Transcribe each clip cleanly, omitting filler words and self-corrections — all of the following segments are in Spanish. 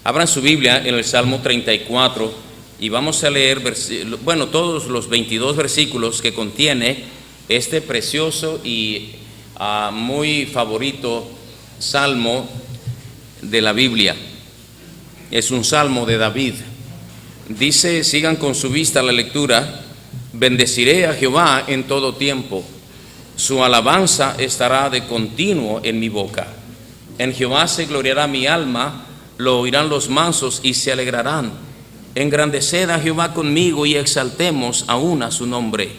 Abran su Biblia en el Salmo 34 y vamos a leer, todos los 22 versículos que contiene este precioso y muy favorito salmo de la Biblia. Es un salmo de David. Dice, sigan con su vista la lectura: bendeciré a Jehová en todo tiempo, su alabanza estará de continuo en mi boca. En Jehová se gloriará mi alma, lo oirán los mansos y se alegrarán. Engrandeced a Jehová conmigo y exaltemos aún a su nombre.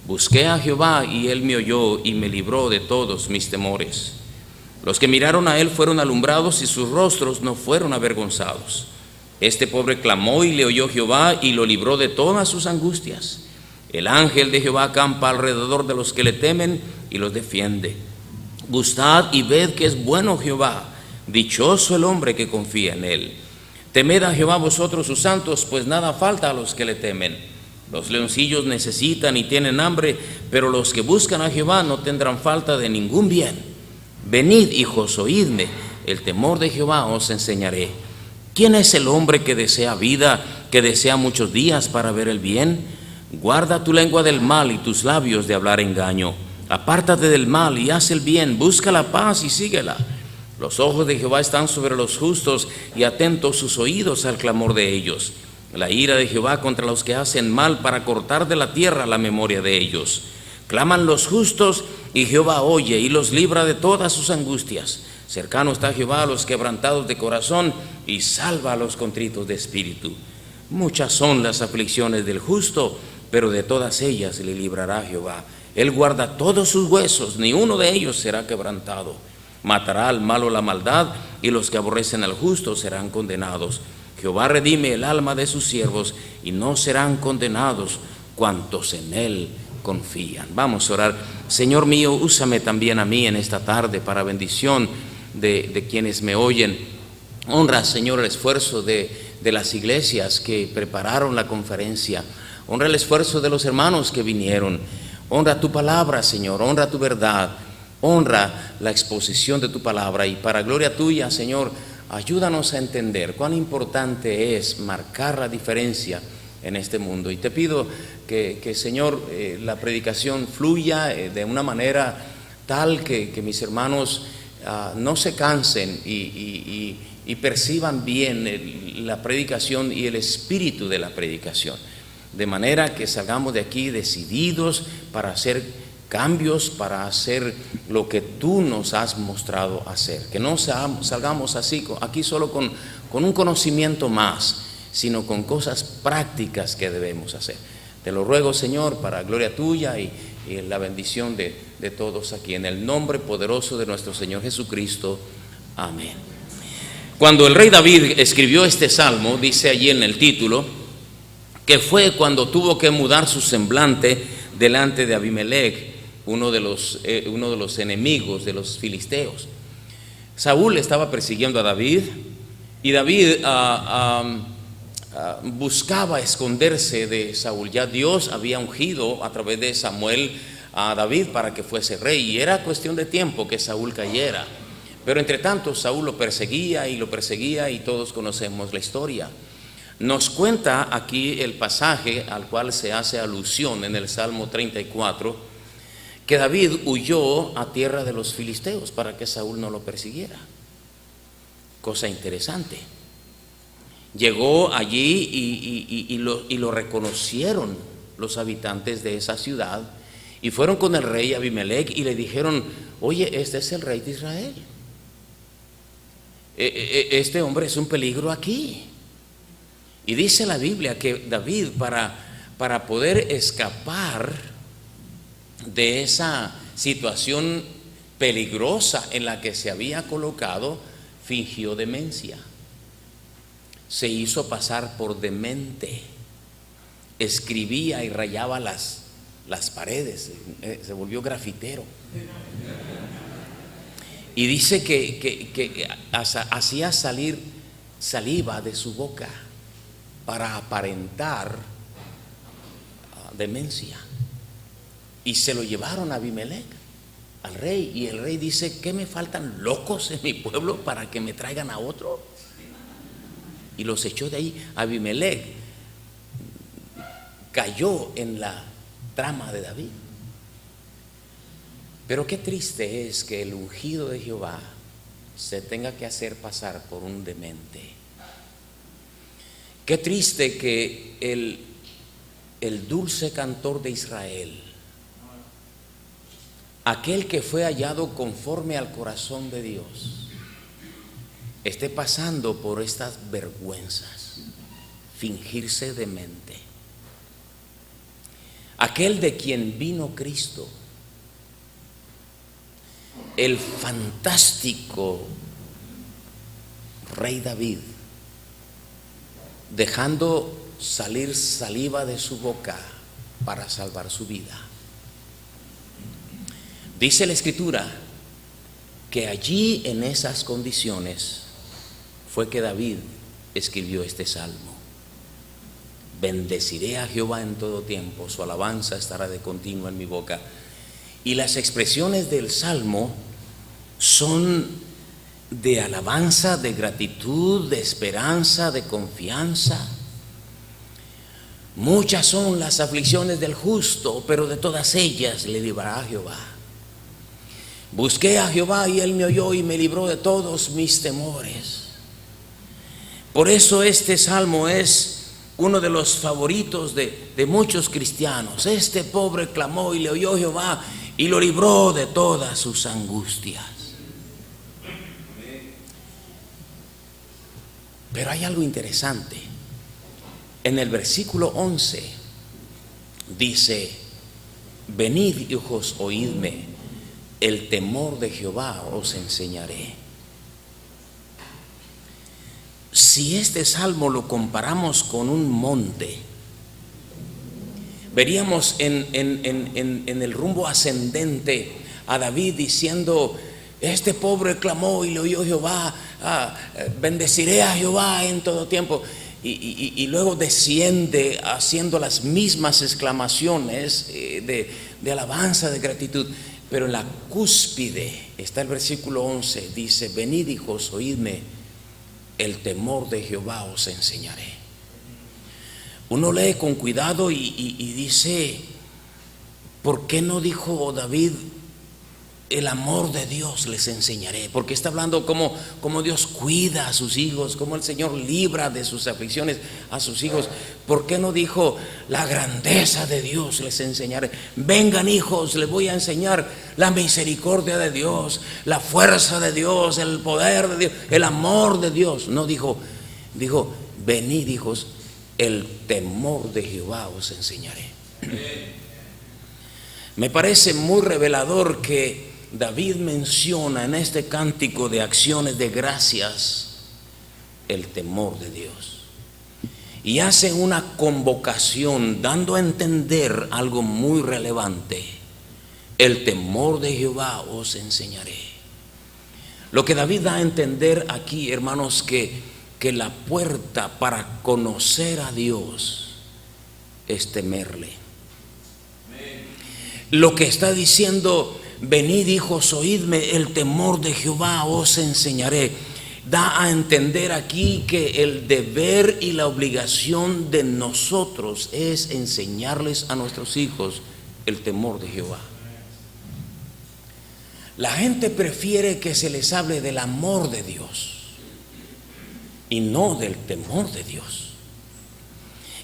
Busqué a Jehová y él me oyó y me libró de todos mis temores. Los que miraron a él fueron alumbrados y sus rostros no fueron avergonzados. Este pobre clamó y le oyó Jehová y lo libró de todas sus angustias. El ángel de Jehová acampa alrededor de los que le temen y los defiende. Gustad y ved que es bueno Jehová, dichoso el hombre que confía en él. Temed a Jehová vosotros sus santos, pues nada falta a los que le temen. Los leoncillos necesitan y tienen hambre, pero los que buscan a Jehová no tendrán falta de ningún bien. Venid, hijos, oídme, el temor de Jehová os enseñaré. ¿Quién es el hombre que desea vida, que desea muchos días para ver el bien? Guarda tu lengua del mal y tus labios de hablar engaño. Apártate del mal y haz el bien, busca la paz y síguela. Los ojos de Jehová están sobre los justos y atentos sus oídos al clamor de ellos. La ira de Jehová contra los que hacen mal, para cortar de la tierra la memoria de ellos. Claman los justos y Jehová oye y los libra de todas sus angustias. Cercano está Jehová a los quebrantados de corazón y salva a los contritos de espíritu. Muchas son las aflicciones del justo, pero de todas ellas le librará Jehová. Él guarda todos sus huesos, ni uno de ellos será quebrantado. Matará al malo la maldad, y los que aborrecen al justo serán condenados. Jehová redime el alma de sus siervos, y no serán condenados cuantos en él confían. Vamos a orar. Señor mío, úsame también a mí en esta tarde para bendición de quienes me oyen. Honra, Señor, el esfuerzo de las iglesias que prepararon la conferencia. Honra el esfuerzo de los hermanos que vinieron. Honra tu palabra, Señor, honra tu verdad. Honra la exposición de tu palabra, y para gloria tuya, Señor, ayúdanos a entender cuán importante es marcar la diferencia en este mundo. Y te pido que Señor, la predicación fluya de una manera tal que mis hermanos no se cansen y perciban bien la predicación y el espíritu de la predicación, de manera que salgamos de aquí decididos para hacer cambios, para hacer lo que tú nos has mostrado hacer. Que no salgamos así aquí solo con un conocimiento más, sino con cosas prácticas que debemos hacer. Te lo ruego, Señor, para gloria tuya y la bendición de todos aquí, en el nombre poderoso de nuestro Señor Jesucristo. Amén. Cuando el rey David escribió este salmo, dice allí en el título, que fue cuando tuvo que mudar su semblante delante de Abimelech, uno de los enemigos de los filisteos. Saúl estaba persiguiendo a David, y David buscaba esconderse de Saúl. Ya Dios había ungido a través de Samuel a David para que fuese rey, y era cuestión de tiempo que Saúl cayera. Pero entre tanto Saúl lo perseguía, y todos conocemos la historia. Nos cuenta aquí el pasaje al cual se hace alusión en el Salmo 34, que David huyó a tierra de los filisteos para que Saúl no lo persiguiera. Cosa interesante. Llegó allí y lo reconocieron los habitantes de esa ciudad, y fueron con el rey Abimelech y le dijeron: oye, este es el rey de Israel. Este hombre es un peligro aquí. Y dice la Biblia que David, para poder escapar de esa situación peligrosa en la que se había colocado, fingió demencia. Se hizo pasar por demente. Escribía y rayaba las paredes, se volvió grafitero. Y dice que hacía salir saliva de su boca para aparentar demencia. Y se lo llevaron a Abimelech, al rey, y el rey dice: ¿qué me faltan locos en mi pueblo para que me traigan a otro? y los echó de ahí. Abimelech cayó en la trama de David. Pero qué triste es que el ungido de Jehová se tenga que hacer pasar por un demente. Qué triste que el dulce cantor de Israel, aquel que fue hallado conforme al corazón de Dios, esté pasando por estas vergüenzas, fingirse demente. Aquel de quien vino Cristo, el fantástico rey David, dejando salir saliva de su boca para salvar su vida. Dice la Escritura que allí, en esas condiciones, fue que David escribió este salmo: bendeciré a Jehová en todo tiempo, su alabanza estará de continuo en mi boca. Y las expresiones del salmo son de alabanza, de gratitud, de esperanza, de confianza. Muchas son las aflicciones del justo, pero de todas ellas le librará Jehová. Busqué a Jehová y él me oyó y me libró de todos mis temores. Por eso este salmo es uno de los favoritos de muchos cristianos. Este pobre clamó y le oyó Jehová y lo libró de todas sus angustias. Pero hay algo interesante. En el versículo 11 dice: venid, hijos, oídme, el temor de Jehová os enseñaré. Si este salmo lo comparamos con un monte, veríamos en el rumbo ascendente a David diciendo: este pobre clamó y le oyó Jehová, bendeciré a Jehová en todo tiempo. Y luego desciende haciendo las mismas exclamaciones de alabanza, de gratitud. Pero en la cúspide está el versículo 11, dice: venid, hijos, oídme, el temor de Jehová os enseñaré. Uno lee con cuidado y dice: ¿por qué no dijo David el amor de Dios les enseñaré? Porque está hablando cómo Dios cuida a sus hijos, cómo el Señor libra de sus aflicciones a sus hijos. ¿Por qué no dijo la grandeza de Dios les enseñaré? Vengan, hijos, les voy a enseñar la misericordia de Dios, la fuerza de Dios, el poder de Dios, el amor de Dios. No dijo, venid, hijos, el temor de Jehová os enseñaré. Me parece muy revelador que David menciona en este cántico de acciones de gracias el temor de Dios, y hace una convocación dando a entender algo muy relevante: el temor de Jehová os enseñaré. Lo que David da a entender aquí, hermanos, que la puerta para conocer a Dios es temerle. Lo que está diciendo: venid, hijos, oídme, el temor de Jehová os enseñaré, da a entender aquí que el deber y la obligación de nosotros es enseñarles a nuestros hijos el temor de Jehová. La gente prefiere que se les hable del amor de Dios y no del temor de Dios.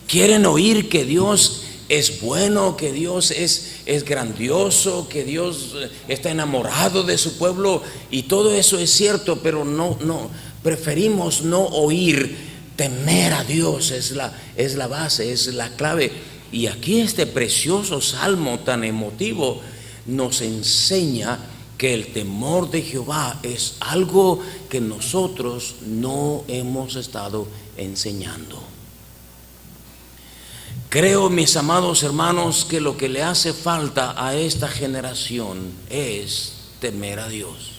Quieren oír que Dios es bueno, que Dios es grandioso, que Dios está enamorado de su pueblo, y todo eso es cierto, pero no preferimos no oír. Temer a Dios es la base, es la clave. Y aquí este precioso salmo tan emotivo nos enseña que el temor de Jehová es algo que nosotros no hemos estado enseñando. Creo, mis amados hermanos, que lo que le hace falta a esta generación es temer a Dios.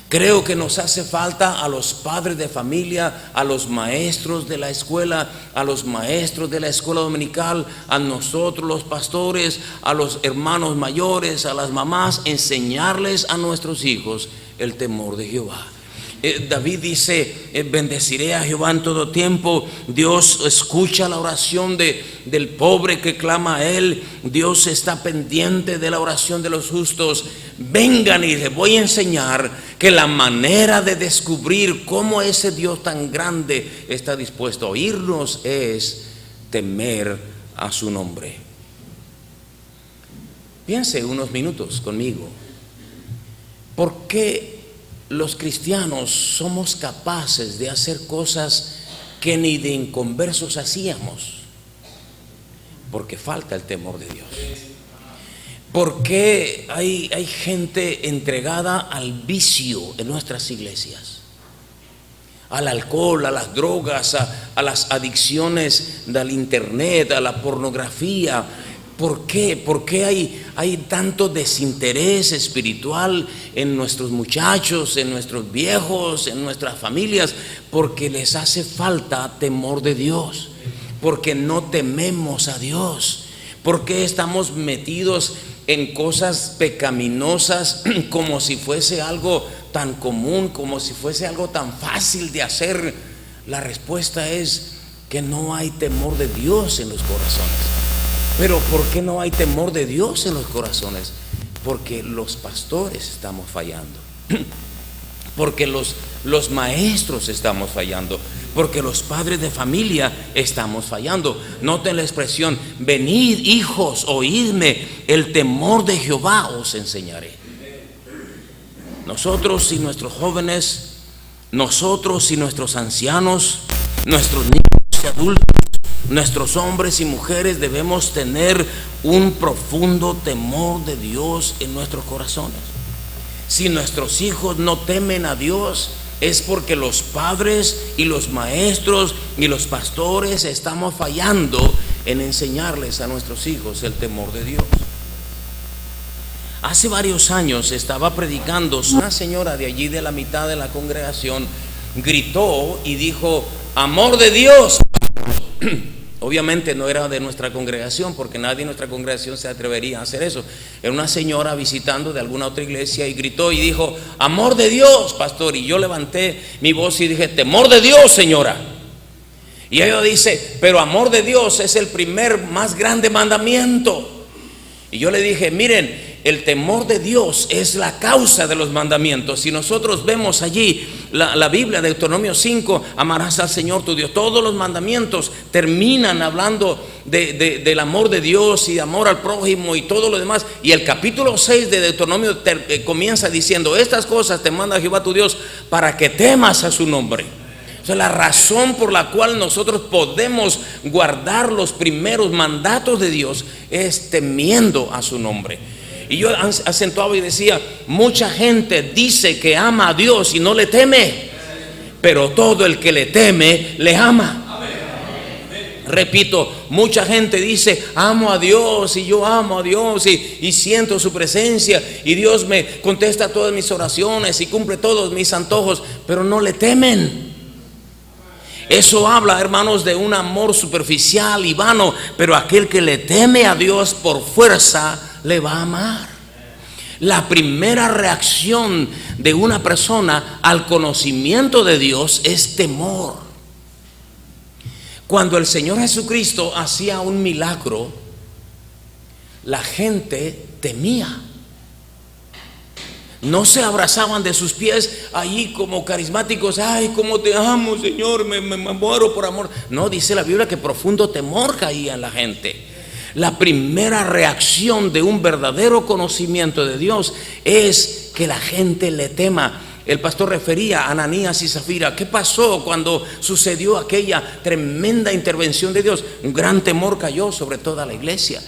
Creo que nos hace falta a los padres de familia, a los maestros de la escuela, a los maestros de la escuela dominical, a nosotros los pastores, a los hermanos mayores, a las mamás, enseñarles a nuestros hijos el temor de Jehová. David dice, bendeciré a Jehová en todo tiempo. Dios escucha la oración del pobre que clama a Él. Dios está pendiente de la oración de los justos. Vengan y les voy a enseñar que la manera de descubrir cómo ese Dios tan grande está dispuesto a oírnos es temer a su nombre. Piense unos minutos conmigo. ¿Por qué los cristianos somos capaces de hacer cosas que ni de inconversos hacíamos? Porque falta el temor de Dios. ¿Por qué hay gente entregada al vicio en nuestras iglesias? Al alcohol, a las drogas, a las adicciones del internet, a la pornografía. ¿Por qué? ¿Por qué hay tanto desinterés espiritual en nuestros muchachos, en nuestros viejos, en nuestras familias? Porque les hace falta temor de Dios, porque no tememos a Dios, porque estamos metidos en cosas pecaminosas como si fuese algo tan común, como si fuese algo tan fácil de hacer. La respuesta es que no hay temor de Dios en los corazones. Pero ¿por qué no hay temor de Dios en los corazones? Porque los pastores estamos fallando, porque los maestros estamos fallando, porque los padres de familia estamos fallando. Noten la expresión: venid, hijos, oídme, el temor de Jehová os enseñaré. Nosotros y nuestros jóvenes, nosotros y nuestros ancianos, nuestros niños y adultos, nuestros hombres y mujeres debemos tener un profundo temor de Dios en nuestros corazones. Si nuestros hijos no temen a Dios, es porque los padres y los maestros y los pastores estamos fallando en enseñarles a nuestros hijos el temor de Dios. Hace varios años estaba predicando, una señora de allí de la mitad de la congregación gritó y dijo: amor de Dios. Obviamente no era de nuestra congregación, porque nadie en nuestra congregación se atrevería a hacer eso. Era una señora visitando de alguna otra iglesia y gritó y dijo: amor de Dios, pastor. Y yo levanté mi voz y dije: temor de Dios, señora. Y ella dice: pero amor de Dios es el primer más grande mandamiento. Y yo le dije: miren, el temor de Dios es la causa de los mandamientos. Si nosotros vemos allí la Biblia, Deuteronomio 5, amarás al Señor tu Dios, todos los mandamientos terminan hablando del amor de Dios y de amor al prójimo y todo lo demás. Y el capítulo 6 de Deuteronomio comienza diciendo: estas cosas te manda Jehová tu Dios para que temas a su nombre. O sea, la razón por la cual nosotros podemos guardar los primeros mandatos de Dios es temiendo a su nombre. Y yo acentuaba y decía: mucha gente dice que ama a Dios y no le teme, pero todo el que le teme, le ama. Repito, mucha gente dice: amo a Dios y yo amo a Dios y siento su presencia y Dios me contesta todas mis oraciones y cumple todos mis antojos, pero no le temen. Eso habla, hermanos, de un amor superficial y vano, pero aquel que le teme a Dios por fuerza le va a amar. La primera reacción de una persona al conocimiento de Dios es temor. Cuando el Señor Jesucristo hacía un milagro, la gente temía. No se abrazaban de sus pies allí como carismáticos: ay, cómo te amo, Señor, me muero por amor. No, dice la Biblia que profundo temor caía en la gente. La primera reacción de un verdadero conocimiento de Dios es que la gente le tema. El pastor refería a Ananías y Zafira. ¿Qué pasó cuando sucedió aquella tremenda intervención de Dios? Un gran temor cayó sobre toda la iglesia.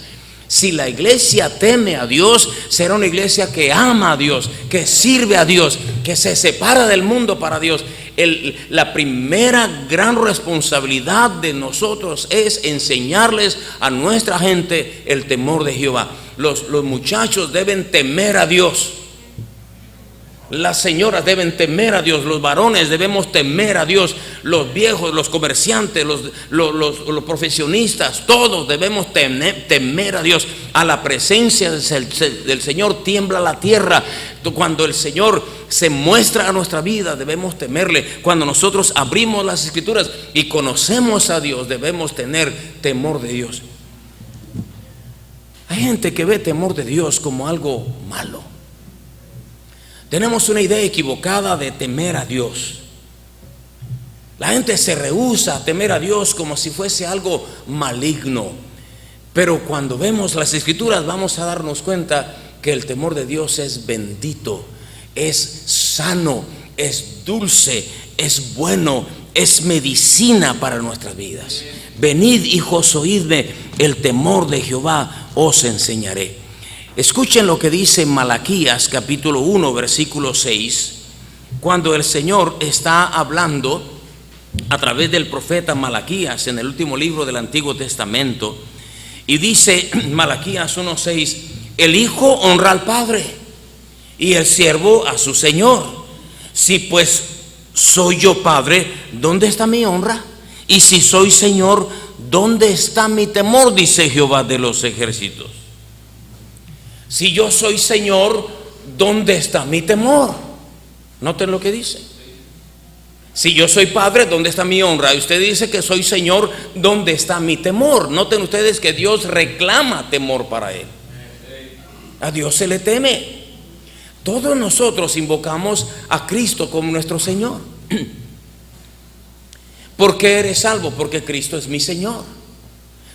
Si la iglesia teme a Dios, será una iglesia que ama a Dios, que sirve a Dios, que se separa del mundo para Dios. La primera gran responsabilidad de nosotros es enseñarles a nuestra gente el temor de Jehová. Los muchachos deben temer a Dios. Las señoras deben temer a Dios, los varones debemos temer a Dios, los viejos, los comerciantes, los profesionistas, todos debemos temer a Dios. A la presencia del Señor tiembla la tierra. Cuando el Señor se muestra a nuestra vida, debemos temerle. Cuando nosotros abrimos las Escrituras y conocemos a Dios, debemos tener temor de Dios. Hay gente que ve temor de Dios como algo malo. Tenemos una idea equivocada de temer a Dios. La gente se rehúsa a temer a Dios como si fuese algo maligno. Pero cuando vemos las Escrituras vamos a darnos cuenta que el temor de Dios es bendito, es sano, es dulce, es bueno, es medicina para nuestras vidas. Venid, hijos, oídme, el temor de Jehová os enseñaré. Escuchen lo que dice Malaquías capítulo 1 versículo 6, cuando el Señor está hablando a través del profeta Malaquías en el último libro del Antiguo Testamento, y dice Malaquías 1:6: el hijo honra al padre y el siervo a su señor. Si pues soy yo padre, ¿dónde está mi honra? Y si soy señor, ¿dónde está mi temor? Dice Jehová de los ejércitos. Si yo soy Señor, ¿dónde está mi temor? Noten lo que dice. Si yo soy padre, ¿dónde está mi honra? Y usted dice que soy Señor, ¿dónde está mi temor? Noten ustedes que Dios reclama temor para Él. A Dios se le teme. Todos nosotros invocamos a Cristo como nuestro Señor. ¿Por qué eres salvo? Porque Cristo es mi Señor.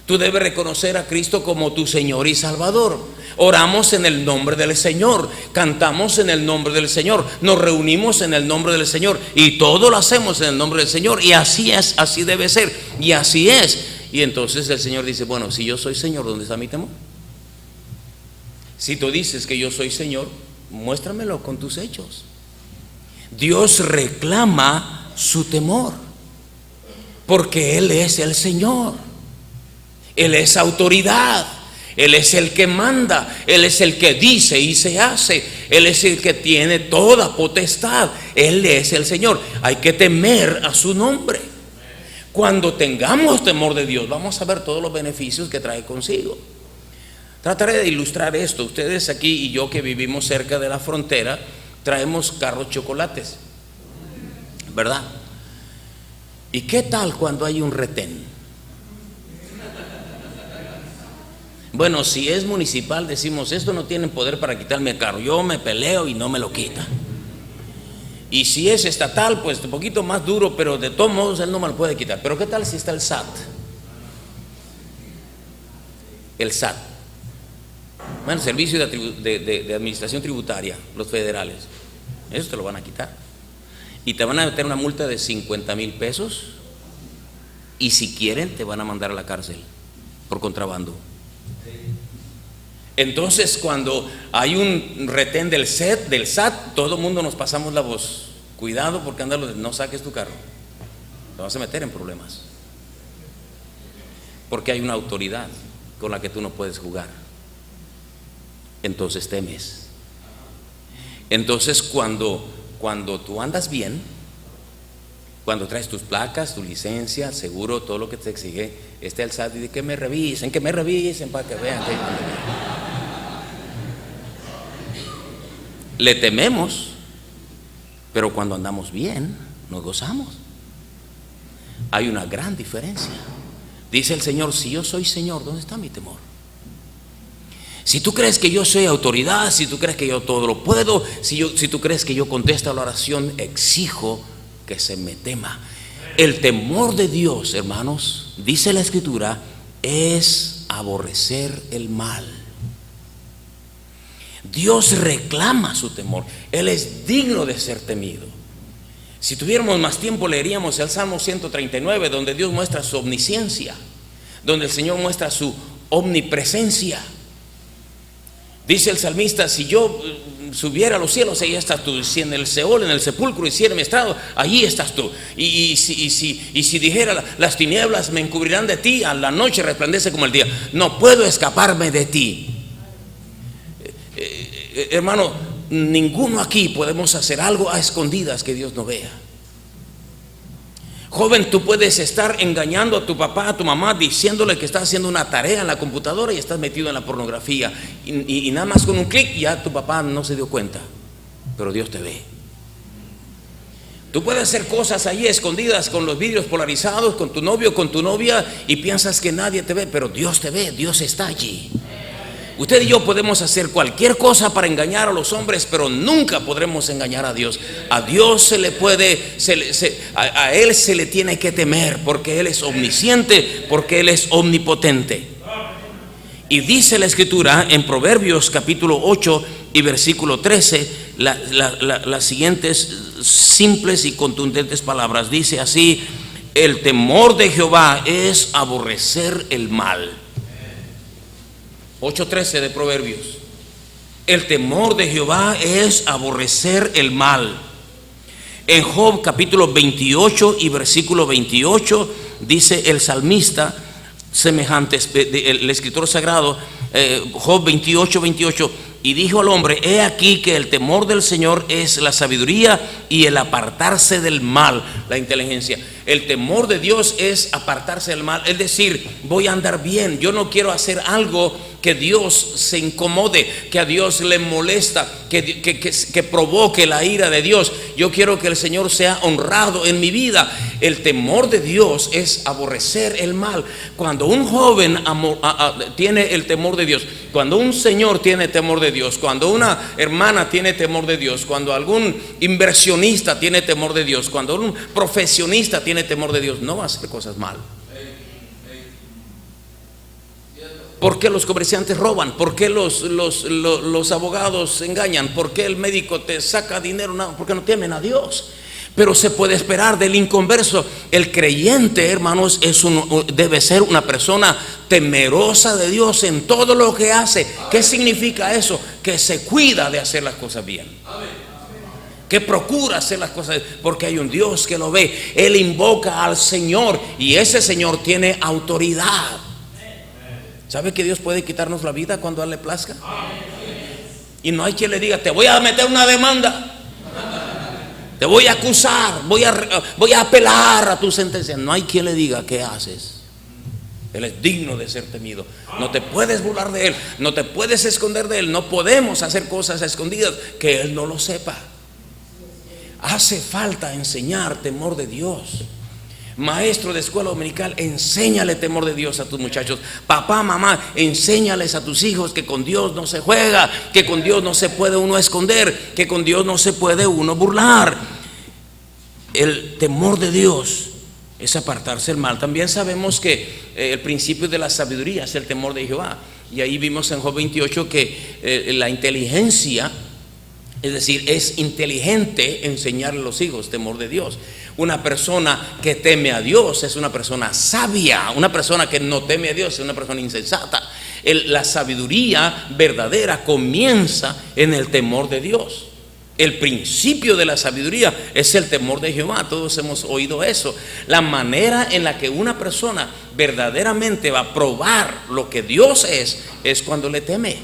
Tú debes reconocer a Cristo como tu Señor y Salvador. Oramos en el nombre del Señor, cantamos en el nombre del Señor, nos reunimos en el nombre del Señor y todo lo hacemos en el nombre del Señor. Y así es, así debe ser, y así es. Y entonces el Señor dice: bueno, si yo soy Señor, ¿dónde está mi temor? Si tú dices que yo soy Señor, muéstramelo con tus hechos. Dios reclama su temor porque Él es el Señor. Él es autoridad, Él es el que manda, Él es el que dice y se hace, Él es el que tiene toda potestad, Él es el Señor. Hay que temer a su nombre. Cuando tengamos temor de Dios, vamos a ver todos los beneficios que trae consigo. Trataré de ilustrar esto. Ustedes aquí y yo, que vivimos cerca de la frontera, traemos carros chocolates, ¿verdad? ¿Y qué tal cuando hay un retén? Bueno, si es municipal, decimos: esto no tienen poder para quitarme el carro, yo me peleo y no me lo quita. Y si es estatal, pues un poquito más duro, pero de todos modos él no me lo puede quitar. Pero ¿qué tal si está el SAT? El SAT, bueno, Servicio de Administración Tributaria, los federales, eso te lo van a quitar. Y te van a meter una multa de 50,000 pesos. Y si quieren, te van a mandar a la cárcel por contrabando. Entonces, cuando hay un retén del SAT, todo el mundo nos pasamos la voz: cuidado, porque no saques tu carro, te vas a meter en problemas, porque hay una autoridad con la que tú no puedes jugar. Entonces temes. Entonces cuando tú andas bien, cuando traes tus placas, tu licencia, seguro, todo lo que te exige, está el SAT y dice: que me revisen para que vean que le tememos. Pero cuando andamos bien, nos gozamos. Hay una gran diferencia. Dice el Señor: si yo soy Señor, ¿dónde está mi temor? Si tú crees que yo soy autoridad, si tú crees que yo todo lo puedo, si tú crees que yo contesto a la oración, exijo que se me tema. El temor de Dios, hermanos, dice la Escritura, es aborrecer el mal. Dios reclama su temor. Él es digno de ser temido. Si tuviéramos más tiempo, leeríamos el Salmo 139, donde Dios muestra su omnisciencia, donde el Señor muestra su omnipresencia. Dice el salmista: si yo subiera a los cielos, ahí estás tú. Si en el Seol, en el sepulcro hiciera mi estrado, allí estás tú. Y si dijera: las tinieblas me encubrirán de ti, a la noche resplandece como el día, no puedo escaparme de ti. Hermano, ninguno aquí podemos hacer algo a escondidas que Dios no vea. Joven, tú puedes estar engañando a tu papá, a tu mamá, diciéndole que estás haciendo una tarea en la computadora y estás metido en la pornografía, y nada más con un clic ya tu papá no se dio cuenta, pero Dios te ve. Tú puedes hacer cosas ahí escondidas con los vidrios polarizados, con tu novio, con tu novia, y piensas que nadie te ve, pero Dios te ve, Dios está allí. Usted y yo podemos hacer cualquier cosa para engañar a los hombres, pero nunca podremos engañar a Dios. A Dios se le puede, a Él se le tiene que temer, porque Él es omnisciente, porque Él es omnipotente. Y dice la Escritura en Proverbios capítulo 8 y versículo 13, las siguientes simples y contundentes palabras. Dice así: el temor de Jehová es aborrecer el mal. 8:13 de Proverbios. El temor de Jehová es aborrecer el mal. En Job capítulo 28 y versículo 28 dice el salmista semejante, el escritor sagrado, Job 28:28, y dijo al hombre: he aquí que el temor del Señor es la sabiduría y el apartarse del mal, la inteligencia. El temor de Dios es apartarse del mal, es decir, voy a andar bien, yo no quiero hacer algo que Dios se incomode, que a Dios le molesta, que provoque la ira de Dios. Yo quiero que el Señor sea honrado en mi vida. El temor de Dios es aborrecer el mal. Cuando un joven tiene el temor de Dios, cuando un señor tiene temor de Dios, cuando una hermana tiene temor de Dios, cuando algún inversionista tiene temor de Dios, cuando un profesionista tiene temor de Dios, no va a hacer cosas mal. ¿Por qué los comerciantes roban? ¿Por qué los abogados engañan? ¿Por qué el médico te saca dinero? No, porque no temen a Dios. Pero se puede esperar del inconverso. El creyente, hermanos, debe ser una persona temerosa de Dios en todo lo que hace. ¿Qué significa eso? Que se cuida de hacer las cosas bien, que procura hacer las cosas bien, porque hay un Dios que lo ve. Él invoca al Señor y ese Señor tiene autoridad. ¿Sabe que Dios puede quitarnos la vida cuando a Él le plazca? Y no hay quien le diga: te voy a meter una demanda, te voy a acusar, voy a apelar a tu sentencia. No hay quien le diga: ¿qué haces? Él es digno de ser temido. No te puedes burlar de Él, no te puedes esconder de Él. No podemos hacer cosas a escondidas que Él no lo sepa. Hace falta enseñar temor de Dios. Maestro de escuela dominical, enséñale temor de Dios a tus muchachos. Papá, mamá, enséñales a tus hijos que con Dios no se juega, que con Dios no se puede uno esconder, que con Dios no se puede uno burlar. El temor de Dios es apartarse del mal. También sabemos que el principio de la sabiduría es el temor de Jehová. Y ahí vimos en Job 28 que la inteligencia, es decir, es inteligente enseñarle a los hijos temor de Dios. Una persona que teme a Dios es una persona sabia. Una persona que no teme a Dios es una persona insensata. La sabiduría verdadera comienza en el temor de Dios. El principio de la sabiduría es el temor de Jehová. Todos hemos oído eso. La manera en la que una persona verdaderamente va a probar lo que Dios es cuando le teme.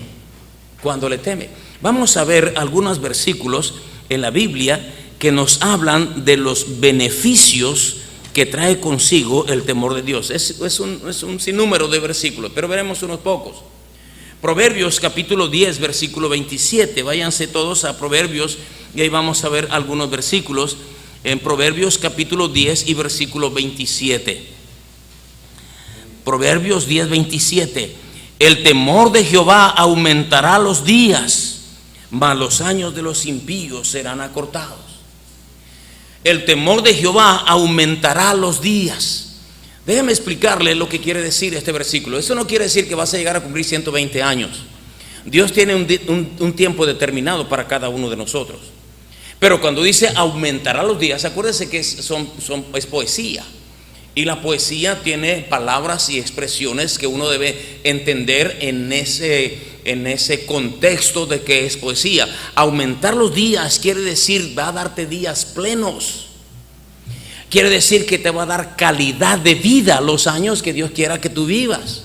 Cuando le teme. Vamos a ver algunos versículos en la Biblia que nos hablan de los beneficios que trae consigo el temor de Dios. Es un sinnúmero de versículos, pero veremos unos pocos. Proverbios capítulo 10 versículo 27. Váyanse todos a Proverbios y ahí vamos a ver algunos versículos. En Proverbios capítulo 10 y versículo 27. Proverbios 10, 27. El temor de Jehová aumentará los días, mas los años de los impíos serán acortados. El temor de Jehová aumentará los días. Déjeme explicarle lo que quiere decir este versículo. Eso no quiere decir que vas a llegar a cumplir 120 años. Dios tiene un tiempo determinado para cada uno de nosotros. Pero cuando dice aumentará los días, acuérdense que es poesía. Y la poesía tiene palabras y expresiones que uno debe entender en ese contexto de que es poesía. Aumentar los días quiere decir va a darte días plenos. Quiere decir que te va a dar calidad de vida los años que Dios quiera que tú vivas.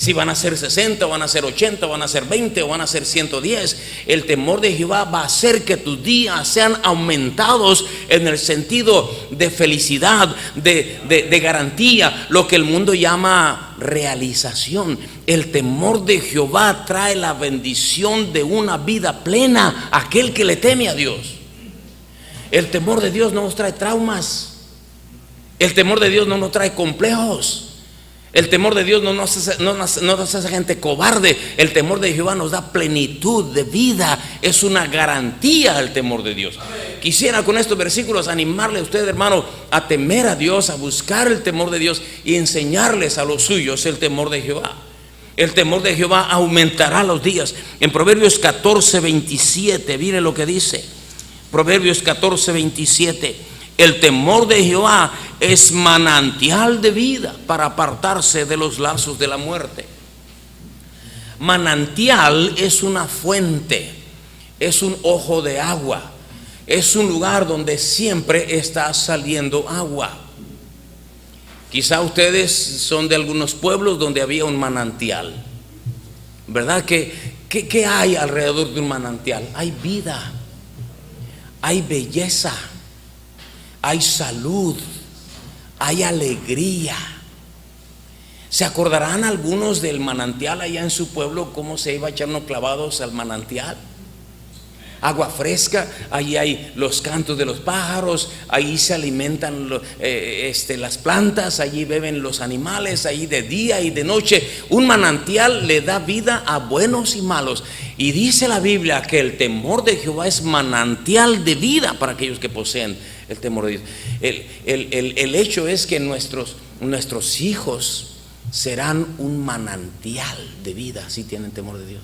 Si van a ser 60, o van a ser 80, o van a ser 20, o van a ser 110, el temor de Jehová va a hacer que tus días sean aumentados en el sentido de felicidad, de garantía, lo que el mundo llama realización. El temor de Jehová trae la bendición de una vida plena a aquel que le teme a Dios. El temor de Dios no nos trae traumas. El temor de Dios no nos trae complejos. El temor de Dios no nos hace gente cobarde. El temor de Jehová nos da plenitud de vida. Es una garantía el temor de Dios. Quisiera con estos versículos animarle a usted, hermano, a temer a Dios, a buscar el temor de Dios y enseñarles a los suyos el temor de Jehová. El temor de Jehová aumentará los días. En Proverbios 14:27, mire lo que dice. Proverbios 14:27. El temor de Jehová es manantial de vida para apartarse de los lazos de la muerte. Manantial es una fuente, es un ojo de agua, es un lugar donde siempre está saliendo agua. Quizá ustedes son de algunos pueblos donde había un manantial, ¿verdad? ¿Qué hay alrededor de un manantial? Hay vida, hay belleza, hay salud, hay alegría. ¿Se acordarán algunos del manantial allá en su pueblo? ¿Cómo se iba a echar unos clavados al manantial? Agua fresca, ahí hay los cantos de los pájaros, ahí se alimentan las plantas, allí beben los animales, ahí de día y de noche. Un manantial le da vida a buenos y malos. Y dice la Biblia que el temor de Jehová es manantial de vida para aquellos que poseen el temor de Dios. El hecho es que nuestros hijos serán un manantial de vida si tienen temor de Dios.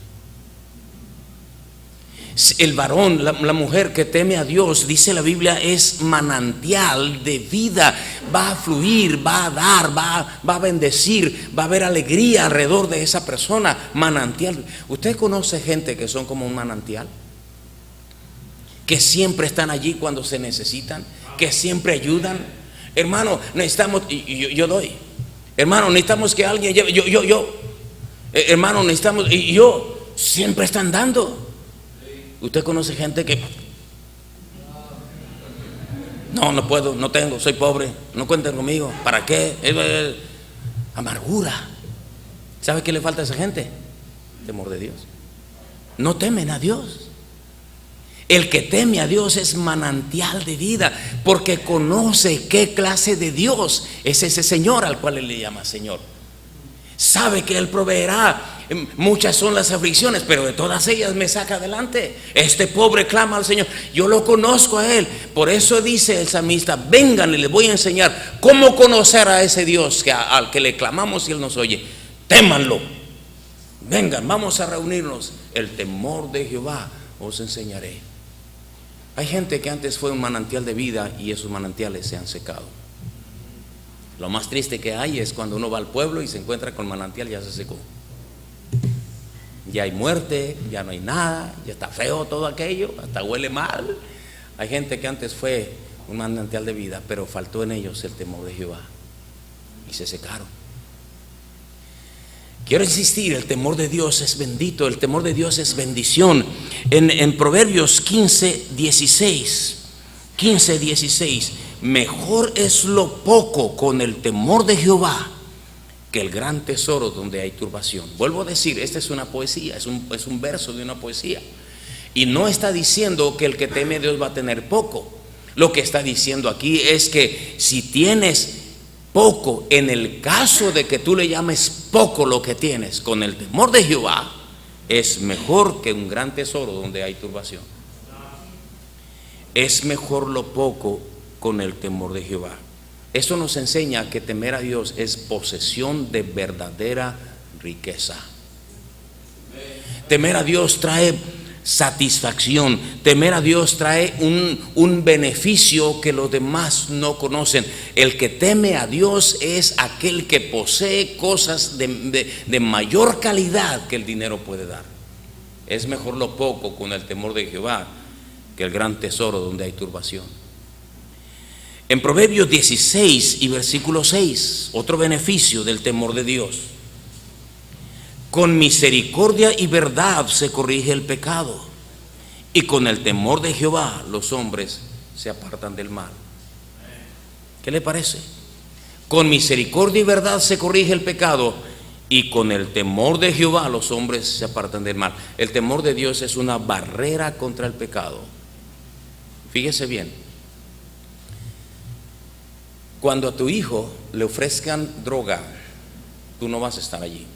El varón, la mujer que teme a Dios, dice la Biblia, es manantial de vida. Va a fluir, va a dar, va a bendecir, va a haber alegría alrededor de esa persona. Manantial. ¿Usted conoce gente que son como un manantial? Que siempre están allí cuando se necesitan, que siempre ayudan. Hermano, necesitamos, y yo doy. Hermano, necesitamos que alguien lleve, hermano, necesitamos, y yo, siempre están dando. ¿Usted conoce gente que no puedo, no tengo, soy pobre, no cuenten conmigo? ¿Para qué? Amargura. ¿Sabe qué le falta a esa gente? Temor de Dios. No temen a Dios. El que teme a Dios es manantial de vida, porque conoce qué clase de Dios es ese Señor al cual Él le llama Señor. Sabe que Él proveerá. Muchas son las aflicciones, pero de todas ellas me saca adelante. Este pobre clama al Señor. Yo lo conozco a Él. Por eso dice el salmista: vengan y les voy a enseñar cómo conocer a ese Dios al que le clamamos y Él nos oye. Témanlo. Vengan, vamos a reunirnos. El temor de Jehová os enseñaré. Hay gente que antes fue un manantial de vida y esos manantiales se han secado. Lo más triste que hay es cuando uno va al pueblo y se encuentra con el manantial y ya se secó. Ya hay muerte, ya no hay nada, ya está feo todo aquello, hasta huele mal. Hay gente que antes fue un manantial de vida, pero faltó en ellos el temor de Jehová y se secaron. Quiero insistir, el temor de Dios es bendito, el temor de Dios es bendición. En Proverbios 15:16, mejor es lo poco con el temor de Jehová que el gran tesoro donde hay turbación. Vuelvo a decir, esta es una poesía, es un verso de una poesía. Y no está diciendo que el que teme a Dios va a tener poco. Lo que está diciendo aquí es que si tienes poco, en el caso de que tú le llames poco lo que tienes, con el temor de Jehová, es mejor que un gran tesoro donde hay turbación. Es mejor lo poco con el temor de Jehová. Eso nos enseña que temer a Dios es posesión de verdadera riqueza. Temer a Dios trae satisfacción. Temer a Dios trae un beneficio que los demás no conocen. El que teme a Dios es aquel que posee cosas de mayor calidad que el dinero puede dar. Es mejor lo poco con el temor de Jehová que el gran tesoro donde hay turbación. En Proverbios 16 y versículo 6, otro beneficio del temor de Dios. Con misericordia y verdad se corrige el pecado, y con el temor de Jehová los hombres se apartan del mal. ¿Qué le parece? Con misericordia y verdad se corrige el pecado, y con el temor de Jehová los hombres se apartan del mal. El temor de Dios es una barrera contra el pecado. Fíjese bien, cuando a tu hijo le ofrezcan droga, tú no vas a estar allí.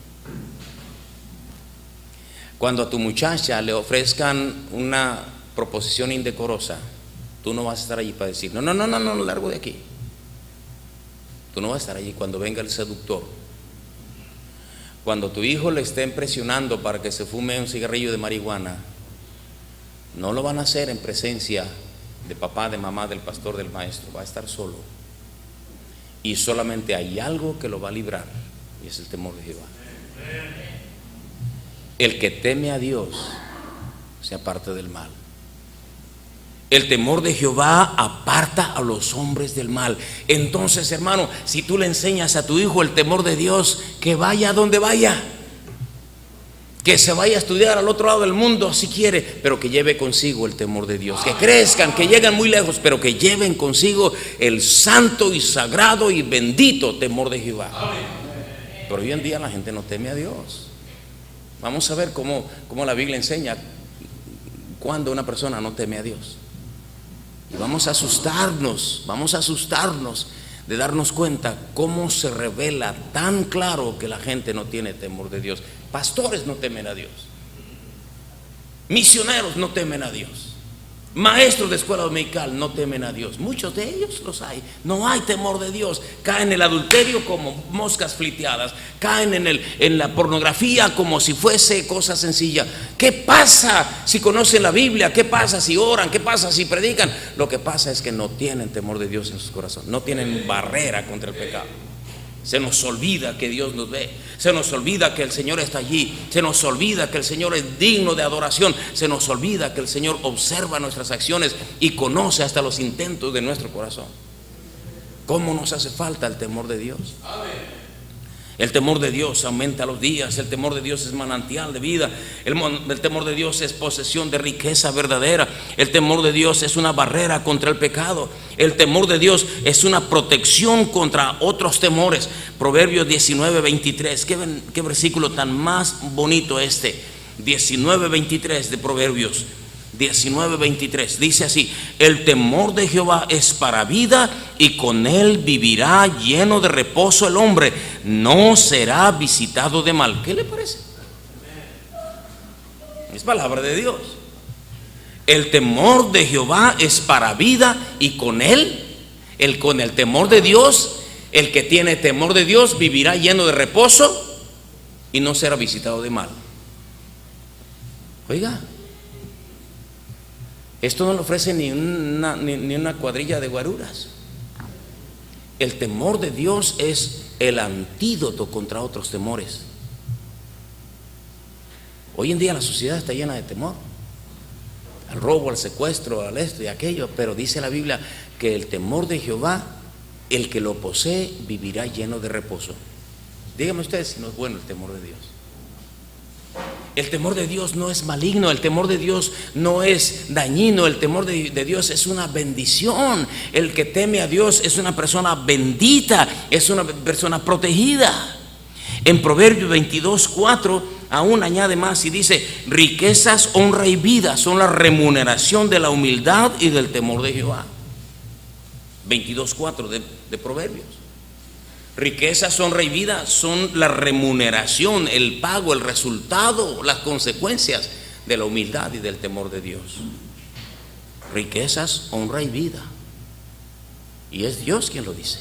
Cuando a tu muchacha le ofrezcan una proposición indecorosa, tú no vas a estar allí para decir, no, largo de aquí. Tú no vas a estar allí cuando venga el seductor. Cuando tu hijo le estén presionando para que se fume un cigarrillo de marihuana, no lo van a hacer en presencia de papá, de mamá, del pastor, del maestro. Va a estar solo. Y solamente hay algo que lo va a librar, y es el temor de Jehová. El que teme a Dios se aparta del mal. El temor de Jehová aparta a los hombres del mal. Entonces, hermano, si tú le enseñas a tu hijo el temor de Dios, que vaya a donde vaya, que se vaya a estudiar al otro lado del mundo si quiere, pero que lleve consigo el temor de Dios. Que crezcan, que lleguen muy lejos, pero que lleven consigo el santo y sagrado y bendito temor de Jehová. Pero hoy en día la gente no teme a Dios. Vamos a ver cómo la Biblia enseña cuando una persona no teme a Dios. Y vamos a asustarnos de darnos cuenta cómo se revela tan claro que la gente no tiene temor de Dios. Pastores no temen a Dios, misioneros no temen a Dios, maestros de escuela dominical no temen a Dios. Muchos de ellos los hay. No hay temor de Dios. Caen en el adulterio como moscas fliteadas. Caen en la pornografía como si fuese cosa sencilla. ¿Qué pasa si conocen la Biblia? ¿Qué pasa si oran? ¿Qué pasa si predican? Lo que pasa es que no tienen temor de Dios en sus corazones. No tienen barrera contra el pecado. Se nos olvida que Dios nos ve. Se nos olvida que el Señor está allí. Se nos olvida que el Señor es digno de adoración. Se nos olvida que el Señor observa nuestras acciones y conoce hasta los intentos de nuestro corazón. ¿Cómo nos hace falta el temor de Dios? El temor de Dios aumenta los días. El temor de Dios es manantial de vida. El temor de Dios es posesión de riqueza verdadera. El temor de Dios es una barrera contra el pecado. El temor de Dios es una protección contra otros temores. Proverbios 19:23. ¿Qué versículo tan más bonito este? 19:23 de Proverbios 19:23 dice así: el temor de Jehová es para vida, y con él vivirá lleno de reposo el hombre, no será visitado de mal. ¿Qué le parece? Es palabra de Dios. El temor de Jehová es para vida, y con el temor de Dios, el que tiene temor de Dios vivirá lleno de reposo y no será visitado de mal. Oiga, esto no le ofrece ni una cuadrilla de guaruras. El temor de Dios es el antídoto contra otros temores. Hoy en día la sociedad está llena de temor, al robo, al secuestro, al esto y aquello, pero dice la Biblia que el temor de Jehová, el que lo posee, vivirá lleno de reposo. Díganme ustedes si no es bueno el temor de Dios. El temor de Dios no es maligno, el temor de Dios no es dañino, el temor de Dios es una bendición. El que teme a Dios es una persona bendita, es una persona protegida. En Proverbios 22:4 aún añade más y dice: riquezas, honra y vida son la remuneración de la humildad y del temor de Jehová. 22:4 de Proverbios. Riquezas, honra y vida son la remuneración, el pago, el resultado, las consecuencias de la humildad y del temor de Dios. Riquezas, honra y vida. Y es Dios quien lo dice.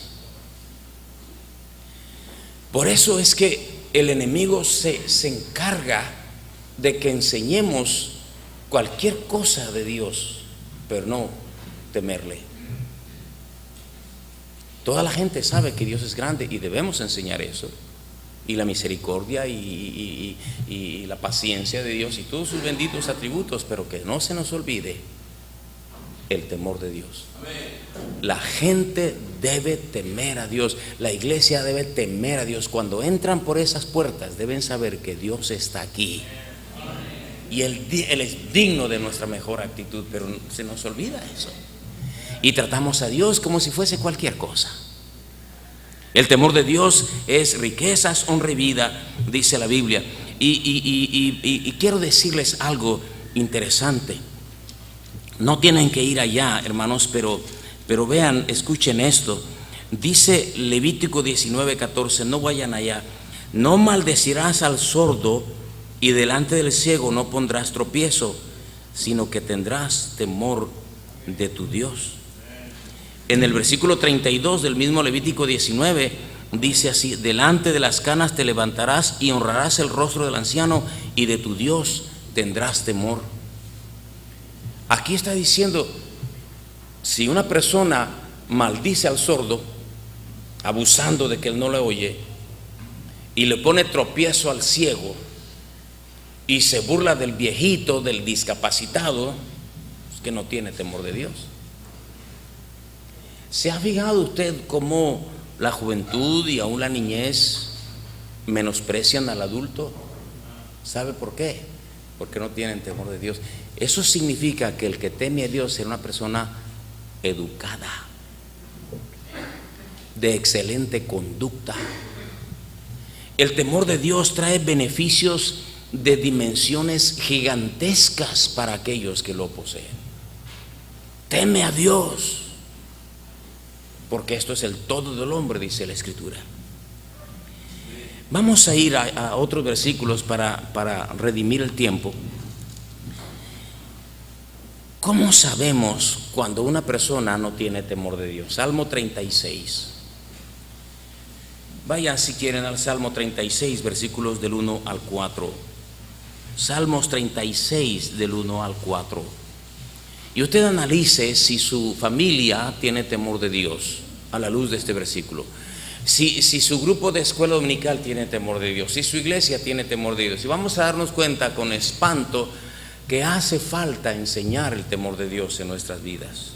Por eso es que el enemigo se encarga de que enseñemos cualquier cosa de Dios, pero no temerle. Toda la gente sabe que Dios es grande y debemos enseñar eso. Y la misericordia y la paciencia de Dios y todos sus benditos atributos, pero que no se nos olvide el temor de Dios. La gente debe temer a Dios, la iglesia debe temer a Dios. Cuando entran por esas puertas deben saber que Dios está aquí y Él es digno de nuestra mejor actitud, pero se nos olvida eso y tratamos a Dios como si fuese cualquier cosa. El temor de Dios es riquezas, honra y vida, dice la Biblia. Y quiero decirles algo interesante. No tienen que ir allá, hermanos, pero vean, escuchen esto. Dice Levítico 19:14, no vayan allá. No maldecirás al sordo y delante del ciego no pondrás tropiezo, sino que tendrás temor de tu Dios. En el versículo 32 del mismo Levítico 19 dice así: delante de las canas te levantarás y honrarás el rostro del anciano y de tu Dios tendrás temor. Aquí está diciendo, si una persona maldice al sordo, abusando de que él no le oye, y le pone tropiezo al ciego, y se burla del viejito, del discapacitado, es que no tiene temor de Dios. ¿Se ha fijado usted cómo la juventud y aún la niñez menosprecian al adulto? ¿Sabe por qué? Porque no tienen temor de Dios. Eso significa que el que teme a Dios es una persona educada, de excelente conducta. El temor de Dios trae beneficios de dimensiones gigantescas para aquellos que lo poseen. Teme a Dios, porque esto es el todo del hombre, dice la Escritura. Vamos a ir a otros versículos para redimir el tiempo. ¿Cómo sabemos cuando una persona no tiene temor de Dios? Salmo 36. Vayan si quieren al Salmo 36, versículos del 1 al 4. Salmos 36 del 1 al 4. Y usted analice si su familia tiene temor de Dios a la luz de este versículo. Si su grupo de escuela dominical tiene temor de Dios, si su iglesia tiene temor de Dios. Y vamos a darnos cuenta con espanto que hace falta enseñar el temor de Dios en nuestras vidas.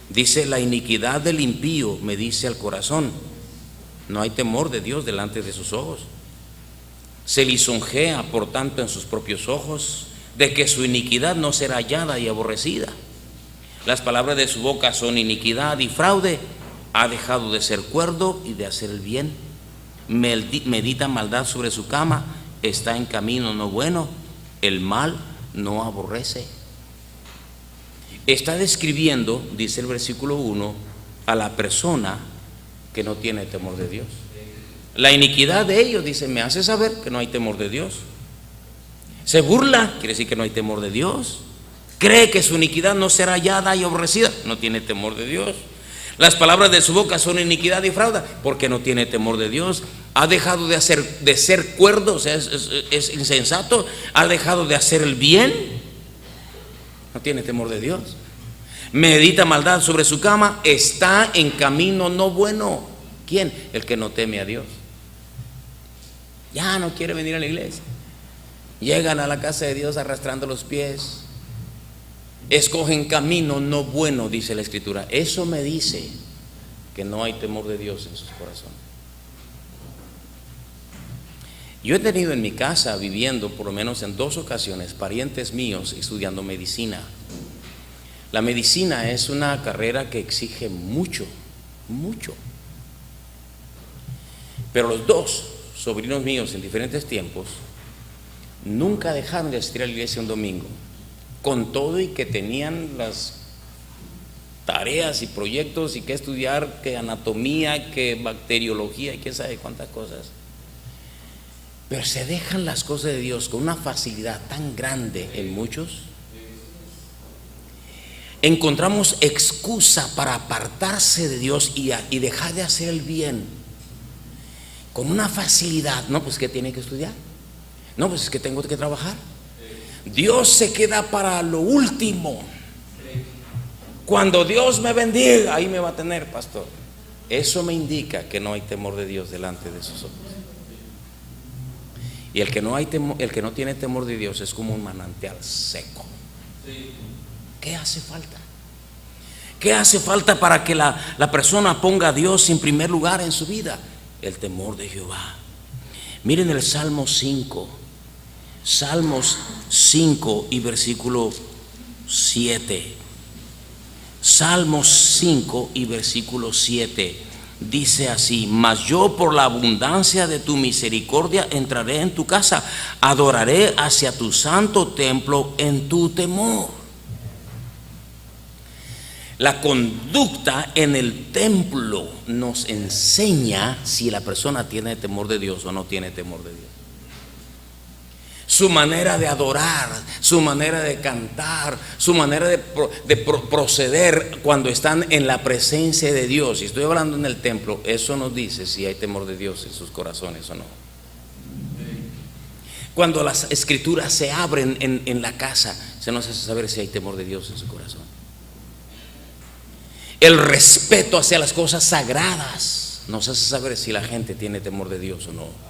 Dice: la iniquidad del impío me dice al corazón. No hay temor de Dios delante de sus ojos. Se lisonjea por tanto en sus propios ojos de que su iniquidad no será hallada y aborrecida. Las palabras de su boca son iniquidad y fraude. Ha dejado de ser cuerdo y de hacer el bien. Medita maldad sobre su cama. Está en camino no bueno. El mal no aborrece. Está describiendo, dice el versículo 1, a la persona que no tiene temor de Dios. La iniquidad de ellos, dice, me hace saber que no hay temor de Dios. Se burla, quiere decir que no hay temor de Dios. Cree que su iniquidad no será hallada y aborrecida, no tiene temor de Dios. Las palabras de su boca son iniquidad y fraude, porque no tiene temor de Dios. Ha dejado de ser cuerdo, o sea, es insensato. Ha dejado de hacer el bien, no tiene temor de Dios. Medita maldad sobre su cama, está en camino no bueno. ¿Quién? El que no teme a Dios. Ya no quiere venir a la iglesia. Llegan a la casa de Dios arrastrando los pies. Escogen camino no bueno, dice la Escritura. Eso me dice que no hay temor de Dios en sus corazones. Yo he tenido en mi casa, viviendo por lo menos en 2 ocasiones, parientes míos estudiando medicina. La medicina es una carrera que exige mucho, mucho. Pero los 2 sobrinos míos en diferentes tiempos nunca dejaron de asistir a la iglesia un domingo, con todo y que tenían las tareas y proyectos y que estudiar, que anatomía, que bacteriología y quién sabe cuántas cosas. Pero se dejan las cosas de Dios con una facilidad tan grande en muchos. Encontramos excusa para apartarse de Dios y dejar de hacer el bien con una facilidad. No, pues que tiene que estudiar. No, pues es que tengo que trabajar. Dios se queda para lo último. Cuando Dios me bendiga, ahí me va a tener, pastor. Eso me indica que no hay temor de Dios delante de sus ojos. Y el que no tiene temor de Dios es como un manantial seco. ¿Qué hace falta? ¿Qué hace falta para que la persona ponga a Dios en primer lugar en su vida? El temor de Jehová. Miren el Salmo 5. Salmos 5 y versículo 7. Salmos 5 y versículo 7. Dice así: mas yo por la abundancia de tu misericordia entraré en tu casa, adoraré hacia tu santo templo en tu temor. La conducta en el templo nos enseña si la persona tiene temor de Dios o no tiene temor de Dios. Su manera de adorar, su manera de cantar, su manera de proceder cuando están en la presencia de Dios. Y estoy hablando en el templo, eso nos dice si hay temor de Dios en sus corazones o no. Cuando las escrituras se abren en la casa, se nos hace saber si hay temor de Dios en su corazón. El respeto hacia las cosas sagradas nos hace saber si la gente tiene temor de Dios o no.